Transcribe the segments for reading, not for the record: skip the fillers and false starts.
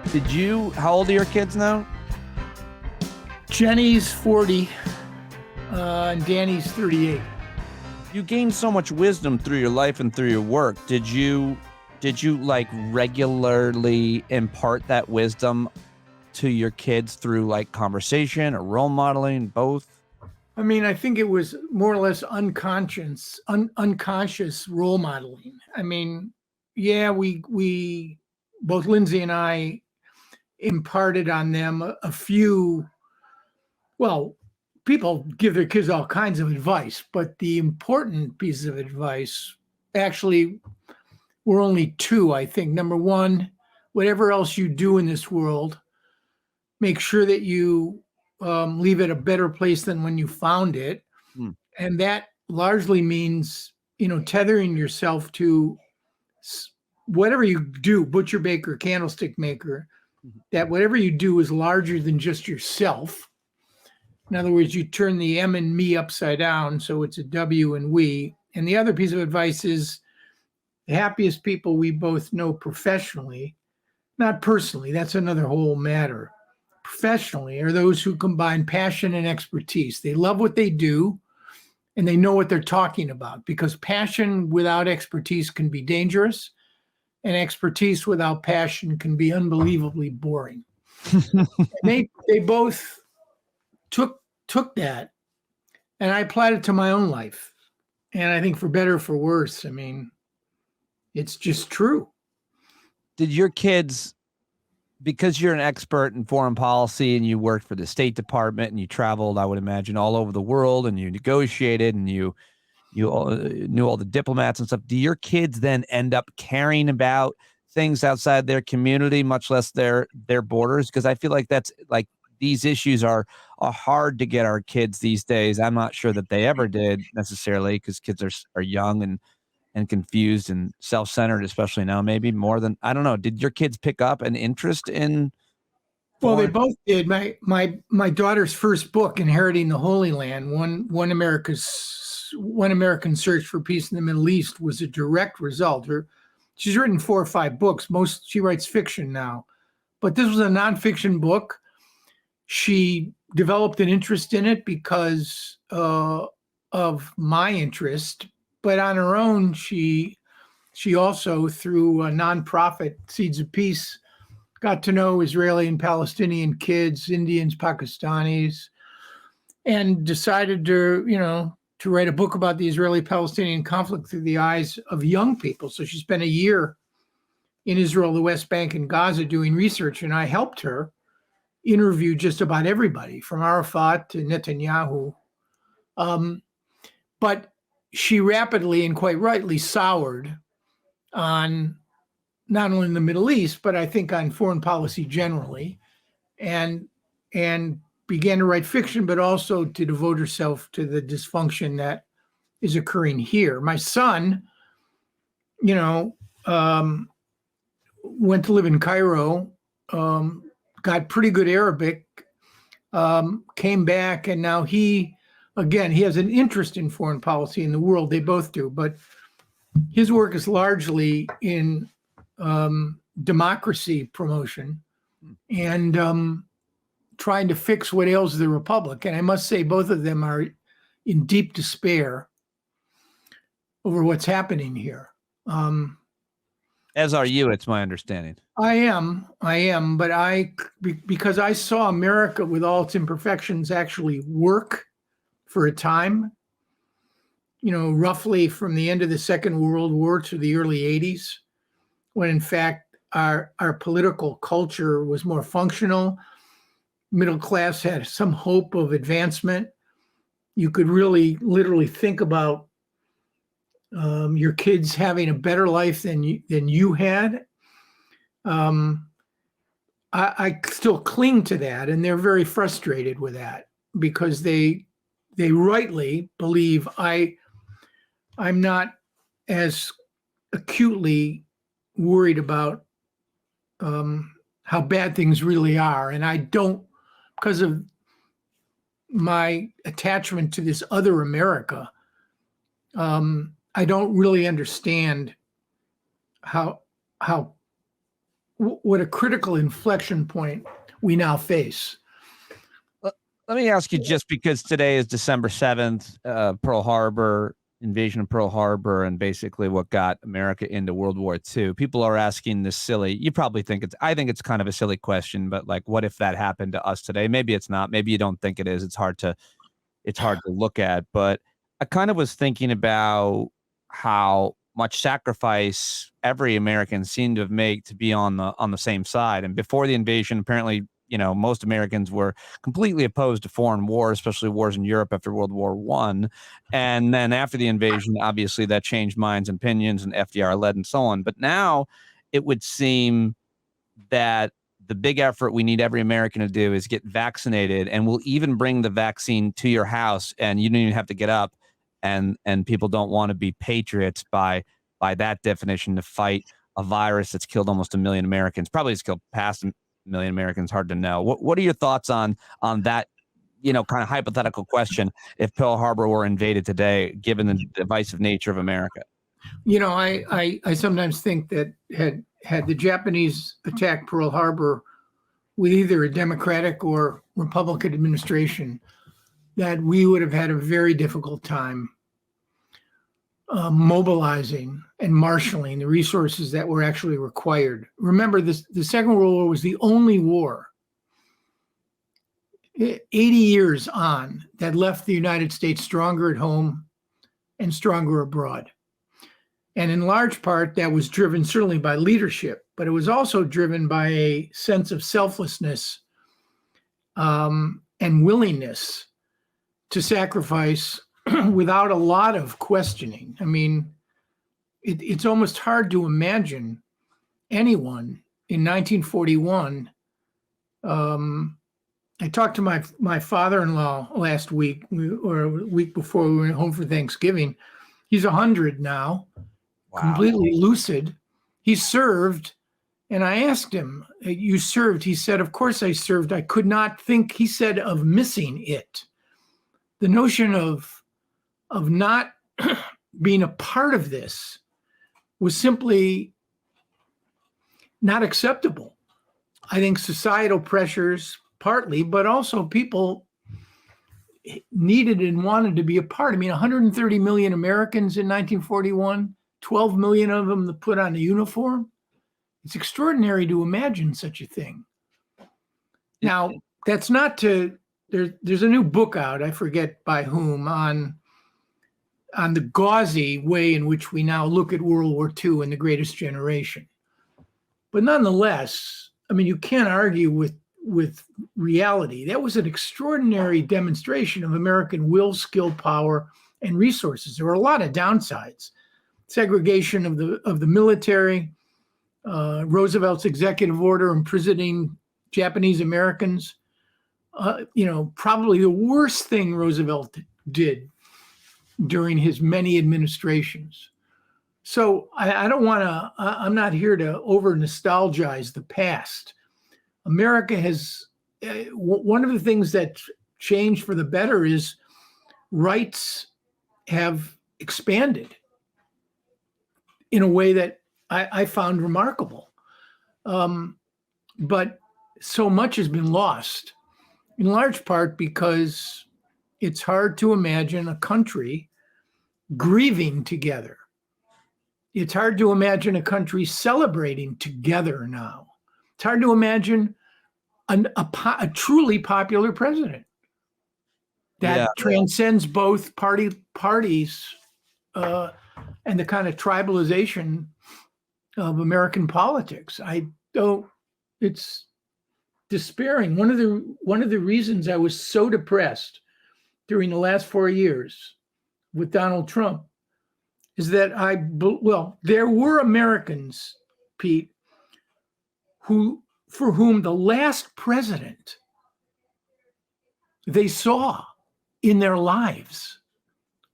How old are your kids now? Jenny's 40, and Danny's 38. You gained so much wisdom through your life and through your work. Did you like regularly impart that wisdom to your kids through like conversation or role modeling, both? I mean, I think it was more or less unconscious role modeling. I mean, yeah, we both Lindsay and I imparted on them a few. Well, people give their kids all kinds of advice, but the important pieces of advice actually were only two, I think. Number one, whatever else you do in this world, make sure that you leave it a better place than when you found it. Hmm. And that largely means, tethering yourself to whatever you do, butcher, baker, candlestick maker, that whatever you do is larger than just yourself. In other words, you turn the M and me upside down, so it's a W and we. And the other piece of advice is the happiest people we both know professionally, not personally, that's another whole matter. Professionally are those who combine passion and expertise. They love what they do and they know what they're talking about, because passion without expertise can be dangerous, and expertise without passion can be unbelievably boring. they both took that, and I applied it to my own life. And I think for better or for worse, I mean, it's just true. Did your kids, because you're an expert in foreign policy and you worked for the State Department and you traveled, I would imagine, all over the world, and you negotiated and you knew all the diplomats and stuff, do your kids then end up caring about things outside their community, much less their borders? Because I feel like that's like these issues are hard to get our kids these days. I'm not sure that they ever did necessarily, because kids are young and confused and self-centered, especially now, maybe more than, I don't know. Did your kids pick up an interest in Well, they both did. My daughter's first book, Inheriting the Holy Land, One American Search for Peace in the Middle East, was a direct result. She's written 4 or 5 books. She writes fiction now, but this was a nonfiction book. She developed an interest in it because of my interest, but on her own, she also, through a nonprofit, Seeds of Peace, got to know Israeli and Palestinian kids, Indians, Pakistanis, and decided to write a book about the Israeli-Palestinian conflict through the eyes of young people. So she spent a year in Israel, the West Bank, and Gaza doing research, and I helped her interview just about everybody from Arafat to Netanyahu. But she rapidly and quite rightly soured on not only in the Middle East, but I think on foreign policy generally, and began to write fiction, but also to devote herself to the dysfunction that is occurring here. My son, went to live in Cairo, got pretty good Arabic, came back, and now he has an interest in foreign policy in the world. They both do, but his work is largely in democracy promotion and trying to fix what ails the republic. And I must say, both of them are in deep despair over what's happening here. As are you, it's my understanding. I am, but because I saw America with all its imperfections actually work for a time, roughly from the end of the Second World War to the early 80s, when in fact our political culture was more functional. Middle class had some hope of advancement. You could really literally think about your kids having a better life than you had. I still cling to that, and they're very frustrated with that because they rightly believe I'm not as acutely worried about how bad things really are, and I don't, because of my attachment to this other America, I don't really understand how what a critical inflection point we now face. Let me ask you, just because today is December 7th, Pearl Harbor, invasion of Pearl Harbor, and basically what got America into World War II. People are asking this silly, you probably think I think it's kind of a silly question, but like, what if that happened to us today? Maybe it's not. Maybe you don't think it is. It's hard to look at. But I kind of was thinking about how much sacrifice every American seemed to have made to be on the same side. And before the invasion, apparently, most Americans were completely opposed to foreign war, especially wars in Europe after World War I. And then after the invasion, obviously that changed minds and opinions, and FDR led and so on. But now it would seem that the big effort we need every American to do is get vaccinated, and we'll even bring the vaccine to your house, and you don't even have to get up. And people don't want to be patriots by that definition, to fight a virus that's killed almost 1 million Americans. Probably has killed past 1 million Americans. Hard to know. What are your thoughts on that, kind of hypothetical question, if Pearl Harbor were invaded today, given the divisive nature of America? I sometimes think that had the Japanese attacked Pearl Harbor with either a Democratic or Republican administration, that we would have had a very difficult time mobilizing and marshaling the resources that were actually required. Remember, the Second World War was the only war 80 years on that left the United States stronger at home and stronger abroad. And in large part, that was driven certainly by leadership, but it was also driven by a sense of selflessness and willingness to sacrifice without a lot of questioning. I mean, it's almost hard to imagine anyone in 1941. I talked to my father-in-law last week, or a week before we went home for Thanksgiving. He's 100 now. Wow. Completely lucid. He served, and I asked him, "You served?" He said, "Of course I served. I could not think," he said, "of missing it." The notion of not being a part of this was simply not acceptable. I think societal pressures partly, but also people needed and wanted to be a part. I mean, 130 million Americans in 1941, 12 million of them that put on a uniform. It's extraordinary to imagine such a thing. Now, that's not to, there's a new book out, I forget by whom, on the gauzy way in which we now look at World War II and the Greatest Generation. But nonetheless, I mean, you can't argue with reality. That was an extraordinary demonstration of American will, skill, power, and resources. There were a lot of downsides. Segregation of the military, Roosevelt's executive order imprisoning Japanese Americans. Probably the worst thing Roosevelt did during his many administrations. So I don't want to, I'm not here to over nostalgize the past. America has, one of the things that changed for the better is rights have expanded in a way that I found remarkable. But so much has been lost, in large part because it's hard to imagine a country grieving together. It's hard to imagine a country celebrating together now. It's hard to imagine a truly popular president that transcends both parties and the kind of tribalization of American politics. It's despairing. One of the reasons I was so depressed during the last 4 years with Donald Trump is that there were Americans, Pete, for whom the last president they saw in their lives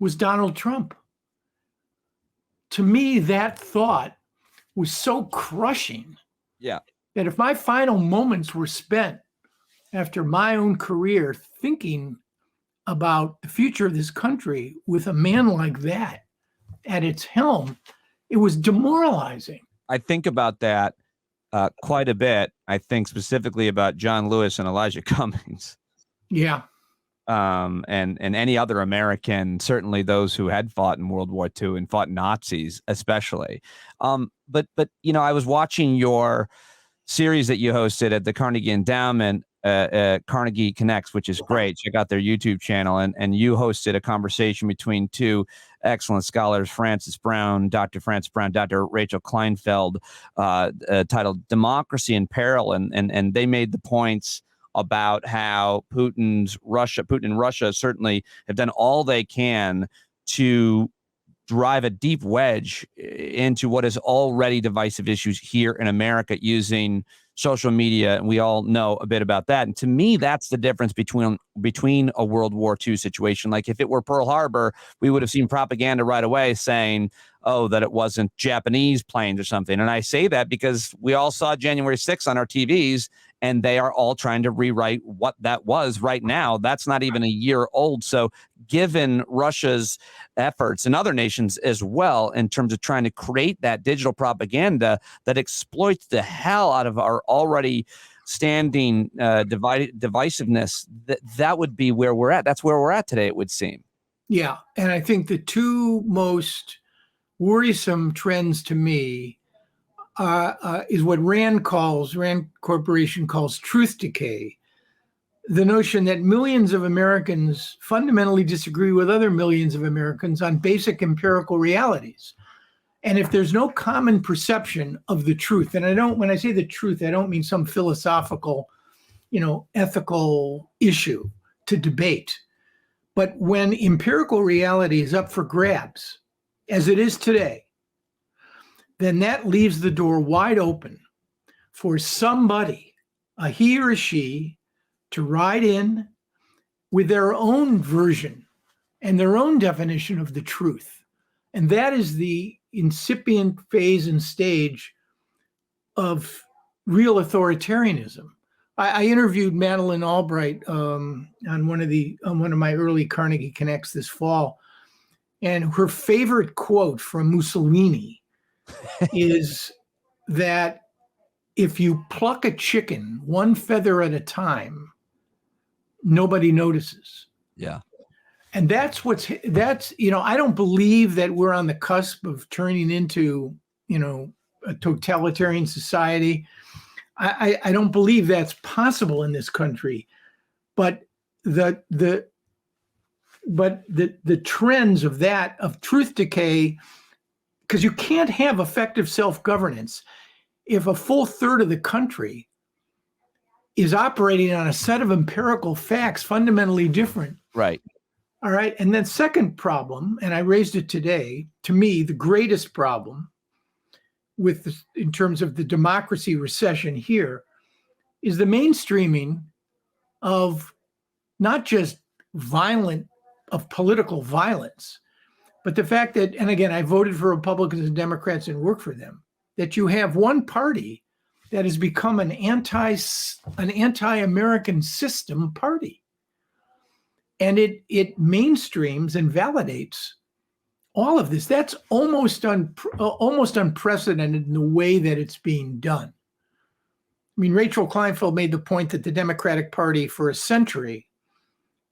was Donald Trump. To me, that thought was so crushing. Yeah. That if my final moments were spent after my own career thinking about the future of this country with a man like that at its helm, it was demoralizing. I think about that quite a bit. I think specifically about John Lewis and Elijah Cummings. Yeah. And any other American, certainly those who had fought in World War II and fought Nazis, especially. But I was watching your series that you hosted at the Carnegie Endowment, Carnegie Connects, which is great. Check out their YouTube channel, and you hosted a conversation between two excellent scholars, Dr. Frances Brown, Dr. Rachel Kleinfeld, titled "Democracy in Peril," and they made the points about how Putin and Russia certainly have done all they can to drive a deep wedge into what is already divisive issues here in America using social media. And we all know a bit about that. And to me, that's the difference between a World War II situation. Like if it were Pearl Harbor, we would have seen propaganda right away saying, oh, that it wasn't Japanese planes or something. And I say that because we all saw January 6th on our TVs, and they are all trying to rewrite what that was right now. That's not even a year old. So given Russia's efforts and other nations as well in terms of trying to create that digital propaganda that exploits the hell out of our already standing divisiveness, that would be where we're at. That's where we're at today, it would seem. Yeah. And I think the two most worrisome trends to me is what Rand Corporation calls truth decay. The notion that millions of Americans fundamentally disagree with other millions of Americans on basic empirical realities. And if there's no common perception of the truth, and when I say the truth, I don't mean some philosophical, ethical issue to debate. But when empirical reality is up for grabs, as it is today, then that leaves the door wide open for somebody, a he or a she, to ride in with their own version and their own definition of the truth. And that is the incipient phase and stage of real authoritarianism. I interviewed Madeleine Albright on one of my early Carnegie Connects this fall, and her favorite quote from Mussolini is that if you pluck a chicken one feather at a time, nobody notices. Yeah. And that's I don't believe that we're on the cusp of turning into, a totalitarian society. I don't believe that's possible in this country. But the trends of truth decay, because you can't have effective self-governance if a full third of the country is operating on a set of empirical facts fundamentally different. Right. All right. And then second problem, and I raised it today, to me, the greatest problem in terms of the democracy recession here is the mainstreaming of not just political violence, but the fact that, and again, I voted for Republicans and Democrats and work for them, that you have one party that has become an anti-American system party. And it mainstreams and validates all of this. That's almost unprecedented in the way that it's being done. I mean, Rachel Kleinfeld made the point that the Democratic Party for a century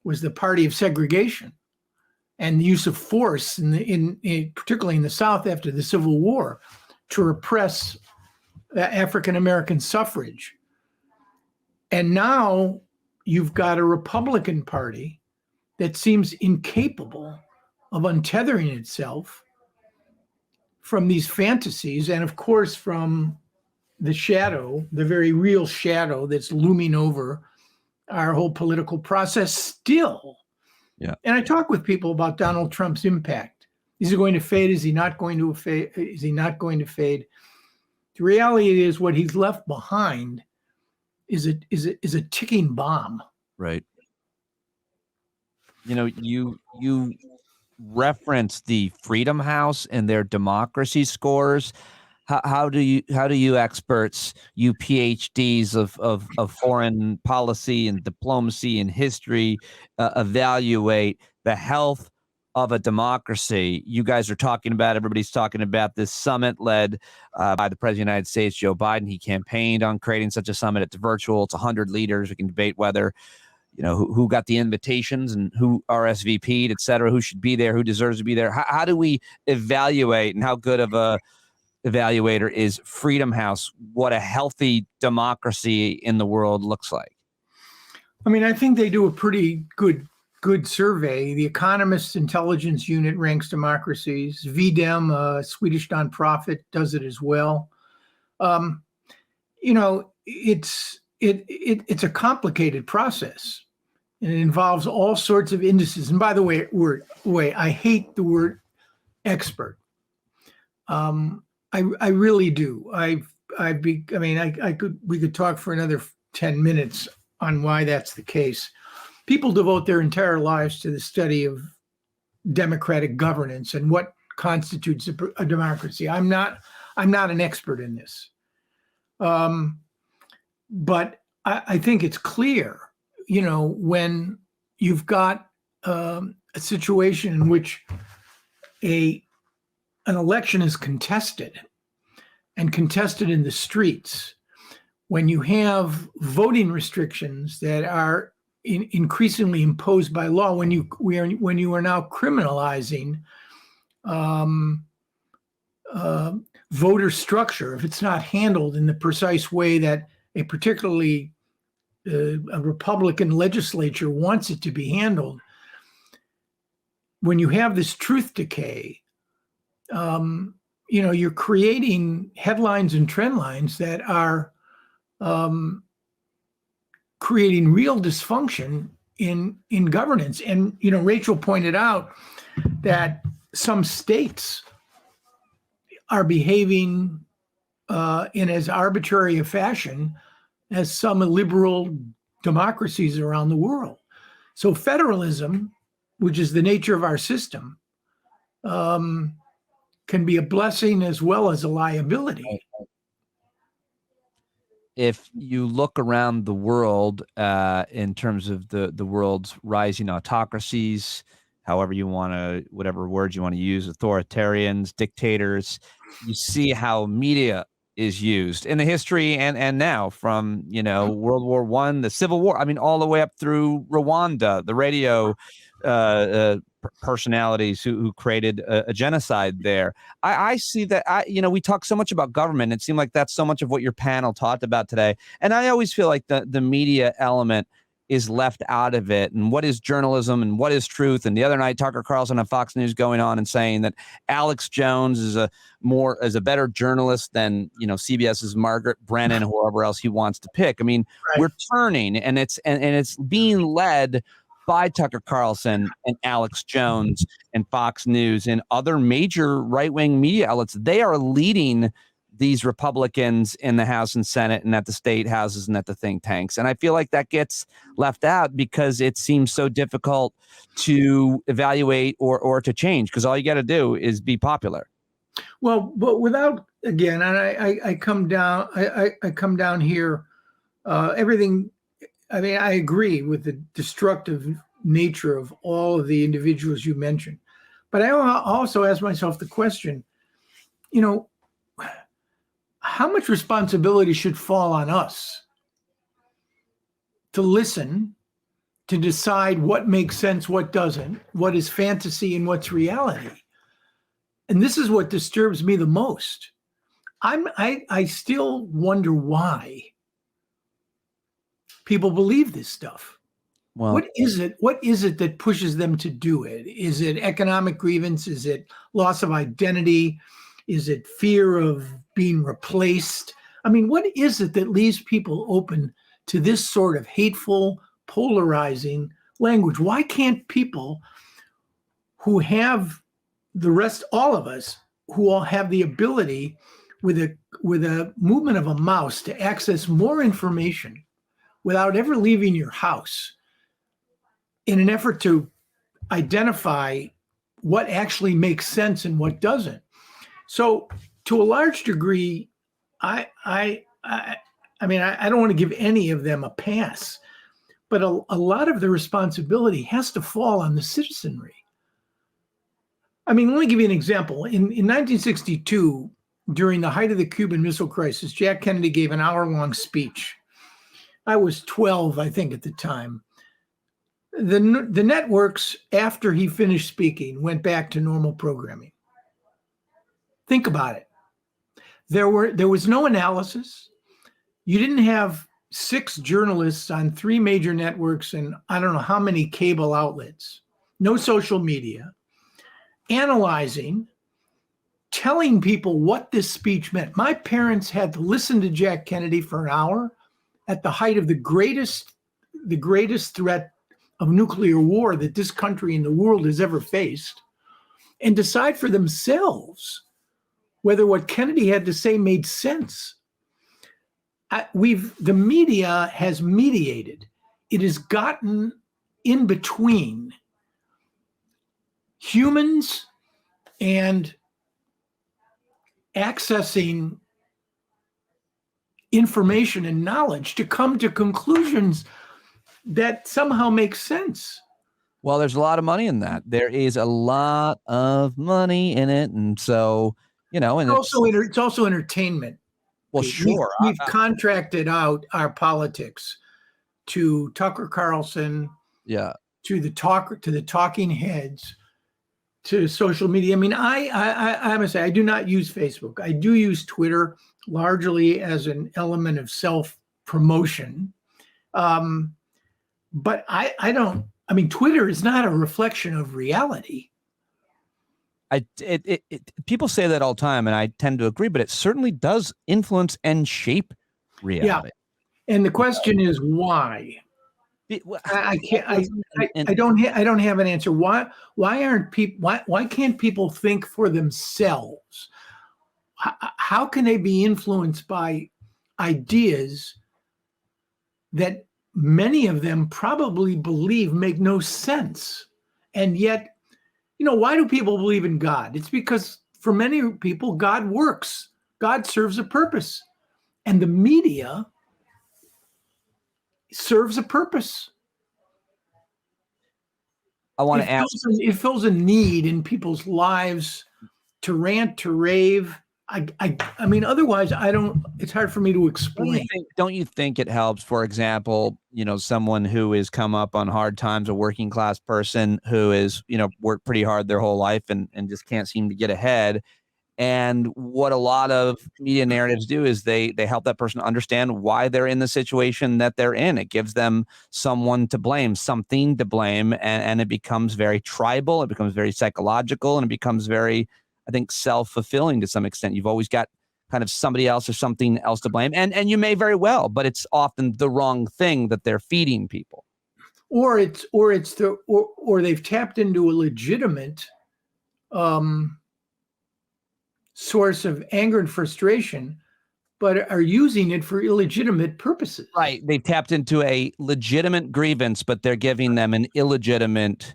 was the party of segregation and the use of force, particularly in the South after the Civil War, to repress African-American suffrage. And now you've got a Republican Party that seems incapable of untethering itself from these fantasies, and of course from the shadow, the very real shadow that's looming over our whole political process still. Yeah. And I talk with people about Donald Trump's impact. Is he going to fade? Is he not going to fade? Is he not going to fade? The reality is what he's left behind is a ticking bomb. Right. You reference the Freedom House and their democracy scores. How do you experts, you PhDs of foreign policy and diplomacy and history, evaluate the health of a democracy. You guys are talking about, everybody's talking about this summit led by the President of the United States, Joe Biden. He campaigned on creating such a summit. It's virtual. It's 100 leaders. We can debate whether, who got the invitations and who RSVP'd, et cetera, who should be there, who deserves to be there. How do we evaluate, and how good of a evaluator is Freedom House, what a healthy democracy in the world looks like? I mean, I think they do a pretty good survey. The Economist Intelligence Unit ranks democracies. VDEM, a Swedish nonprofit, does it as well. It's a complicated process, and it involves all sorts of indices. And by the way, I hate the word expert. I really do. We could talk for another 10 minutes on why that's the case. People devote their entire lives to the study of democratic governance and what constitutes a democracy. I'm not an expert in this. But I think it's clear, when you've got a situation in which an election is contested in the streets, when you have voting restrictions that are increasingly imposed by law, when you are now criminalizing voter structure, if it's not handled in the precise way that a Republican legislature wants it to be handled, when you have this truth decay, you're creating headlines and trend lines that are creating real dysfunction in governance. And, Rachel pointed out that some states are behaving in as arbitrary a fashion as some liberal democracies around the world. So federalism, which is the nature of our system, can be a blessing as well as a liability. If you look around the world in terms of the world's rising autocracies, however you want to, whatever words you want to use, authoritarians, dictators, you see how media is used in the history and now, from World War I, the Civil War, all the way up through Rwanda, the radio personalities who created a genocide there. I see that. We talk so much about government. It seemed like that's so much of what your panel talked about today. And I always feel like the media element is left out of it, and what is journalism and what is truth. And the other night, Tucker Carlson on Fox News going on and saying that Alex Jones is a better journalist than CBS's Margaret Brennan or whoever else he wants to pick. Right. We're turning, and it's being led by Tucker Carlson and Alex Jones and Fox News and other major right-wing media outlets. They are leading these Republicans in the House and Senate and at the state houses and at the think tanks. And I feel like that gets left out because it seems so difficult to evaluate or to change, because all you got to do is be popular. Well, but without, again, and I come down here, everything. I agree with the destructive nature of all of the individuals you mentioned. But I also ask myself the question, how much responsibility should fall on us to listen, to decide what makes sense, what doesn't, what is fantasy and what's reality? And this is what disturbs me the most. I still wonder why people believe this stuff. Well, what is it that pushes them to do it? Is it economic grievance? Is it loss of identity? Is it fear of being replaced? What is it that leaves people open to this sort of hateful, polarizing language? Why can't people who have all of us, who all have the ability with a movement of a mouse to access more information without ever leaving your house, in an effort to identify what actually makes sense and what doesn't? So to a large degree, I don't want to give any of them a pass, but a lot of the responsibility has to fall on the citizenry. I mean, let me give you an example. In 1962, during the height of the Cuban Missile Crisis, Jack Kennedy gave an hour-long speech. I was 12, I think, at the time. The networks, after he finished speaking, went back to normal programming. Think about it. There was no analysis. You didn't have 6 journalists on 3 major networks and I don't know how many cable outlets. No social media. Analyzing, telling people what this speech meant. My parents had to listen to Jack Kennedy for an hour at the height of the greatest threat of nuclear war that this country and the world has ever faced, and decide for themselves whether what Kennedy had to say made sense. The media has mediated. It has gotten in between humans and accessing information and knowledge to come to conclusions that somehow make sense. Well, there's a lot of money in that. There is a lot of money in it. And so, and it's also entertainment. Well, sure. We've contracted out our politics to Tucker Carlson, to the talking heads, to social media. I mean, I must say, I do not use Facebook. I do use Twitter largely as an element of self-promotion. But Twitter is not a reflection of reality. People say that all the time, and I tend to agree, but it certainly does influence and shape reality. Yeah. And the question is why? I don't have an answer. Why can't people think for themselves? How can they be influenced by ideas that many of them probably believe make no sense? And yet, why do people believe in God? It's because for many people, God works. God serves a purpose. And the media serves a purpose. I want to ask. It fills a need in people's lives to rant, to rave. I mean, otherwise, it's hard for me to explain. Don't you think it helps, for example, someone who has come up on hard times, a working class person who is, worked pretty hard their whole life and just can't seem to get ahead. And what a lot of media narratives do is they help that person understand why they're in the situation that they're in. It gives them someone to blame, something to blame, and it becomes very tribal. It becomes very psychological, and it becomes very, I think, self-fulfilling to some extent. You've always got kind of somebody else or something else to blame, and you may very well, but it's often the wrong thing that they're feeding people. Or they've tapped into a legitimate source of anger and frustration, but are using it for illegitimate purposes. Right. They tapped into a legitimate grievance, but they're giving them an illegitimate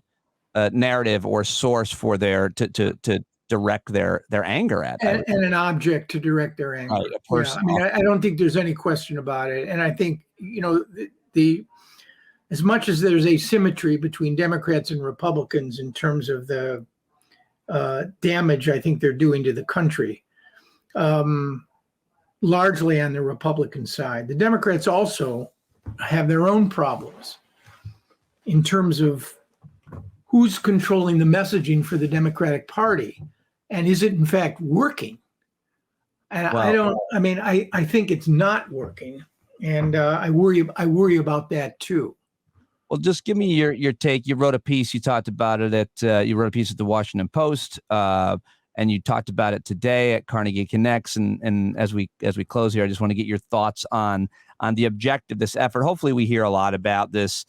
narrative or source for to direct their anger at. And an object to direct their anger. Right, a person. I don't think there's any question about it. And I think, as much as there's asymmetry between Democrats and Republicans in terms of the damage I think they're doing to the country, largely on the Republican side. The Democrats also have their own problems in terms of who's controlling the messaging for the Democratic Party, and is it in fact working? And I think it's not working, and I worry about that too. Well, just give me your take. You wrote a piece. You talked about it you wrote a piece at the Washington Post, and you talked about it today at Carnegie Connects. And as we close here, I just want to get your thoughts on the objective of this effort. Hopefully, we hear a lot about this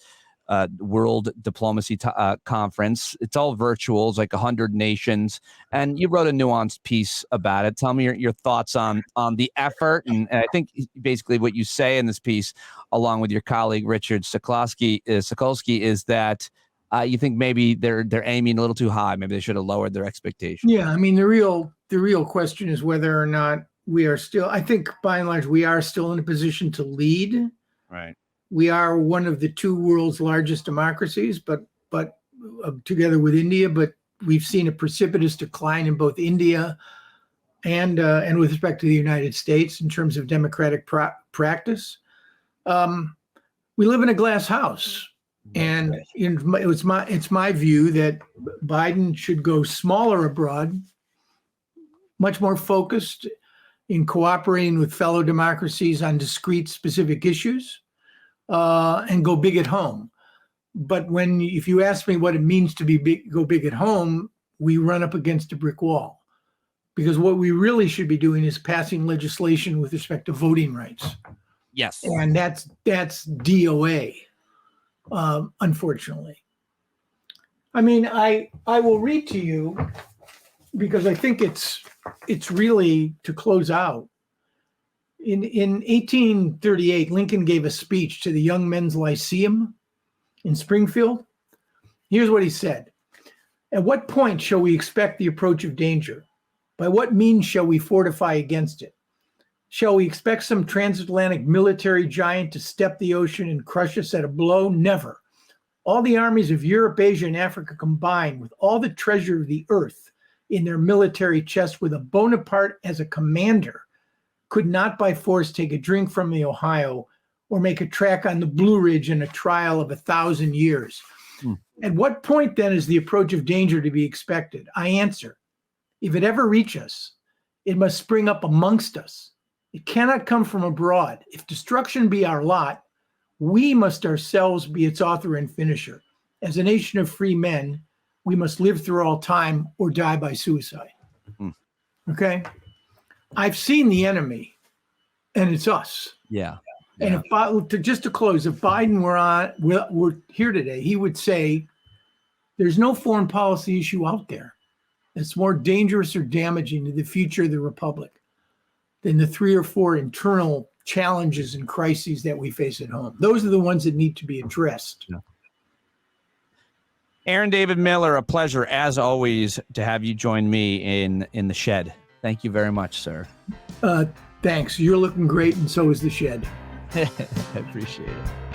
World Diplomacy Conference. It's all virtual. It's like 100 nations, and you wrote a nuanced piece about it. Tell me your thoughts on the effort, and I think basically what you say in this piece, along with your colleague Richard Sokolsky, is that you think maybe they're aiming a little too high. Maybe they should have lowered their expectations. Yeah, I mean the real question is whether or not we are still. I think by and large we are still in a position to lead. Right. We are one of the 2 world's largest democracies, but together with India, but we've seen a precipitous decline in both India and with respect to the United States in terms of democratic practice. We live in a glass house, and it's my view that Biden should go smaller abroad, much more focused in cooperating with fellow democracies on discrete, specific issues, and go big at home. But if you ask me what it means to go big at home, we run up against a brick wall, because what we really should be doing is passing legislation with respect to voting rights. Yes, and that's DOA, unfortunately. I mean, I will read to you, because I think it's really to close out. In 1838, Lincoln gave a speech to the Young Men's Lyceum in Springfield. Here's what he said: "At what point shall we expect the approach of danger? By what means shall we fortify against it? Shall we expect some transatlantic military giant to step the ocean and crush us at a blow? Never. All the armies of Europe, Asia, and Africa combined, with all the treasure of the earth in their military chest, with a Bonaparte as a commander, could not by force take a drink from the Ohio or make a track on the Blue Ridge in a trial of 1,000 years. At what point then is the approach of danger to be expected? I answer, if it ever reach us, it must spring up amongst us. It cannot come from abroad. If destruction be our lot, we must ourselves be its author and finisher. As a nation of free men, we must live through all time or die by suicide." Okay? I've seen the enemy, and it's us. Yeah. And just to close, if Biden were here today, he would say, there's no foreign policy issue out there that's more dangerous or damaging to the future of the republic than the 3 or 4 internal challenges and crises that we face at home. Those are the ones that need to be addressed. Yeah. Aaron David Miller, a pleasure as always to have you join me in the shed. Thank you very much, sir. Thanks. You're looking great, and so is the shed. I appreciate it.